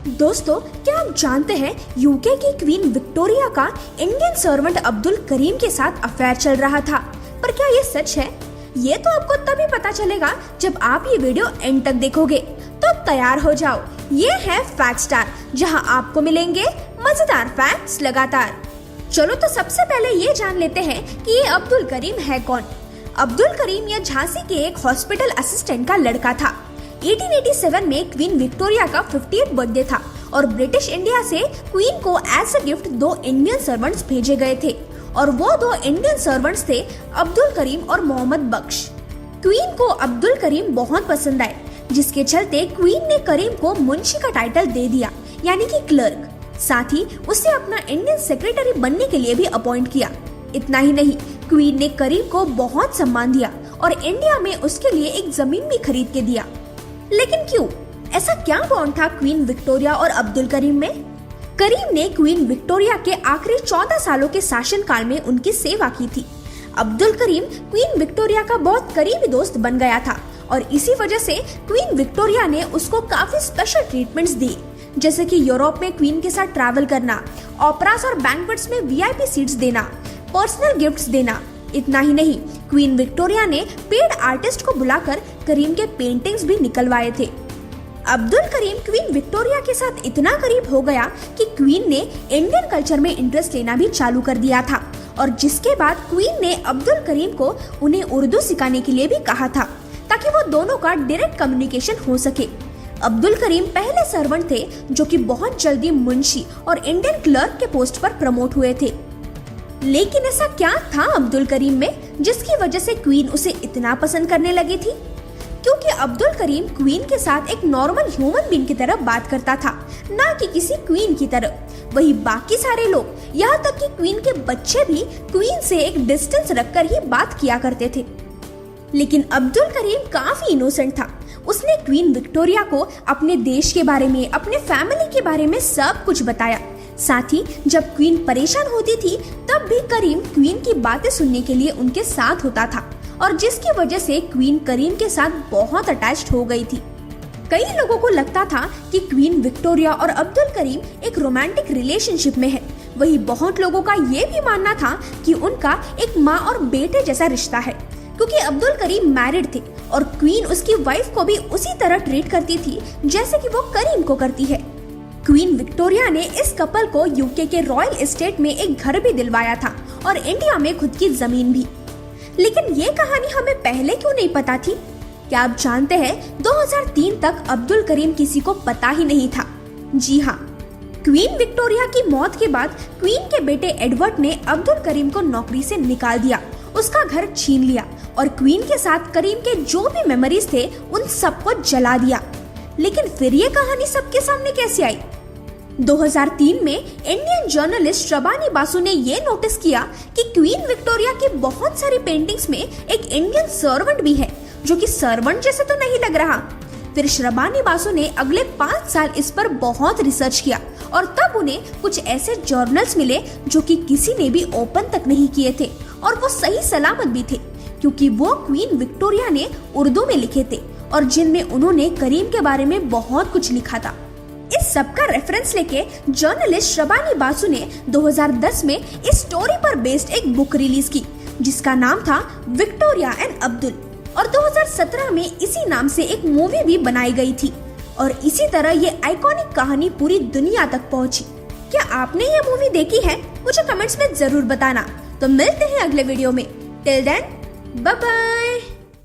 दोस्तों, क्या आप जानते हैं यूके की क्वीन विक्टोरिया का इंडियन सर्वेंट अब्दुल करीम के साथ अफेयर चल रहा था। पर क्या ये सच है? ये तो आपको तभी पता चलेगा जब आप ये वीडियो एंड तक देखोगे। तो तैयार हो जाओ, ये है फैक्ट स्टार, जहां आपको मिलेंगे मजेदार फैक्ट्स लगातार। चलो तो सबसे पहले ये जान लेते हैं कि ये अब्दुल करीम है कौन। अब्दुल करीम ये झांसी के एक हॉस्पिटल असिस्टेंट का लड़का था। 1887 में क्वीन विक्टोरिया का 50th बर्थडे था और ब्रिटिश इंडिया से क्वीन को as a gift 2 Indian servants भेजे गए थे और वो 2 इंडियन सर्वेंट्स थे अब्दुल करीम और मोहम्मद बख्श। क्वीन को अब्दुल करीम बहुत पसंद आए, जिसके चलते क्वीन ने करीम को मुंशी का टाइटल दे दिया, यानी कि क्लर्क। साथ ही उसे अपना इंडियन सेक्रेटरी बनने के लिए भी अपॉइंट किया। इतना ही नहीं, क्वीन ने करीम को बहुत सम्मान दिया और इंडिया में उसके लिए एक जमीन भी खरीद के दिया। लेकिन क्यों? ऐसा क्या बॉन्ड था क्वीन विक्टोरिया और अब्दुल करीम में? करीम ने क्वीन विक्टोरिया के आखिरी 14 सालों के शासनकाल में उनकी सेवा की थी। अब्दुल करीम क्वीन विक्टोरिया का बहुत करीबी दोस्त बन गया था और इसी वजह से क्वीन विक्टोरिया ने उसको काफी स्पेशल ट्रीटमेंट्स दी, जैसे कि यूरोप में क्वीन के साथ ट्रैवल करना, ओपेरास और बैंक्वेट्स में वीआईपी सीट्स देना, पर्सनल गिफ्ट्स देना। इतना ही नहीं, क्वीन विक्टोरिया ने पेड आर्टिस्ट को बुलाकर करीम के पेंटिंग्स भी निकलवाए थे। अब्दुल करीम क्वीन विक्टोरिया के साथ इतना करीब हो गया कि क्वीन ने इंडियन कल्चर में इंटरेस्ट लेना भी चालू कर दिया था और जिसके बाद क्वीन ने अब्दुल करीम को उन्हें उर्दू सिखाने के लिए भी कहा था, ताकि वो दोनों का डायरेक्ट कम्युनिकेशन हो सके। अब्दुल करीम पहले सर्वेंट थे जो कि बहुत जल्दी मुंशी और इंडियन क्लर्क के पोस्ट पर प्रमोट हुए थे। लेकिन ऐसा क्या था अब्दुल करीम में जिसकी वजह से क्वीन उसे इतना पसंद करने लगी थी? क्योंकि अब्दुल करीम क्वीन के साथ एक नॉर्मल ह्यूमन बीइंग की तरह बात करता था, ना कि किसी क्वीन की तरह। वही बाकी सारे लोग, यहाँ तक कि क्वीन के बच्चे भी क्वीन से एक डिस्टेंस रखकर ही बात किया करते थे। लेकिन अब्दुल करीम काफी इनोसेंट था। उसने क्वीन विक्टोरिया को अपने देश के बारे में, अपने फैमिली के बारे में सब कुछ बताया। साथ ही जब क्वीन परेशान होती थी तब भी करीम क्वीन की बातें सुनने के लिए उनके साथ होता था और जिसकी वजह से क्वीन करीम के साथ बहुत अटैच्ड हो गई थी। कई लोगों को लगता था कि क्वीन विक्टोरिया और अब्दुल करीम एक रोमांटिक रिलेशनशिप में है। वही बहुत लोगों का ये भी मानना था कि उनका एक माँ और बेटे जैसा रिश्ता है, क्योंकि अब्दुल करीम मैरिड थे और क्वीन उसकी वाइफ को भी उसी तरह ट्रीट करती थी जैसे कि वो करीम को करती है। क्वीन विक्टोरिया ने इस कपल को यूके के रॉयल एस्टेट में एक घर भी दिलवाया था और इंडिया में खुद की जमीन भी। लेकिन ये कहानी हमें पहले क्यों नहीं पता थी? क्या आप जानते हैं 2003 तक अब्दुल करीम किसी को पता ही नहीं था। जी हाँ, क्वीन विक्टोरिया की मौत के बाद क्वीन के बेटे एडवर्ड ने अब्दुल करीम को नौकरी से निकाल दिया, उसका घर छीन लिया और क्वीन के साथ करीम के जो भी मेमोरीज थे उन सबको जला दिया। लेकिन फिर ये कहानी सबके सामने कैसे आई? 2003 में इंडियन जर्नलिस्ट शबानी बासु ने ये नोटिस किया कि क्वीन विक्टोरिया की बहुत सारी पेंटिंग्स में एक इंडियन सर्वेंट भी है, जो कि सर्वेंट जैसे तो नहीं लग रहा। फिर शबानी बासु ने अगले 5 साल इस पर बहुत रिसर्च किया और तब उन्हें कुछ ऐसे जर्नल्स मिले जो कि किसी ने भी ओपन तक नहीं किए थे और वो सही सलामत भी थे, क्योंकि वो क्वीन विक्टोरिया ने उर्दू में लिखे थे और जिनमें उन्होंने करीम के बारे में बहुत कुछ लिखा था। इस सब का रेफरेंस लेके जर्नलिस्ट शबानी बासु ने 2010 में इस स्टोरी पर बेस्ड एक बुक रिलीज की, जिसका नाम था विक्टोरिया एंड अब्दुल, और 2017 में इसी नाम से एक मूवी भी बनाई गई थी और इसी तरह ये आइकॉनिक कहानी पूरी दुनिया तक पहुंची। क्या आपने ये मूवी देखी है? मुझे कमेंट्स में जरूर बताना। तो मिलते हैं अगले वीडियो में। Till then, bye bye.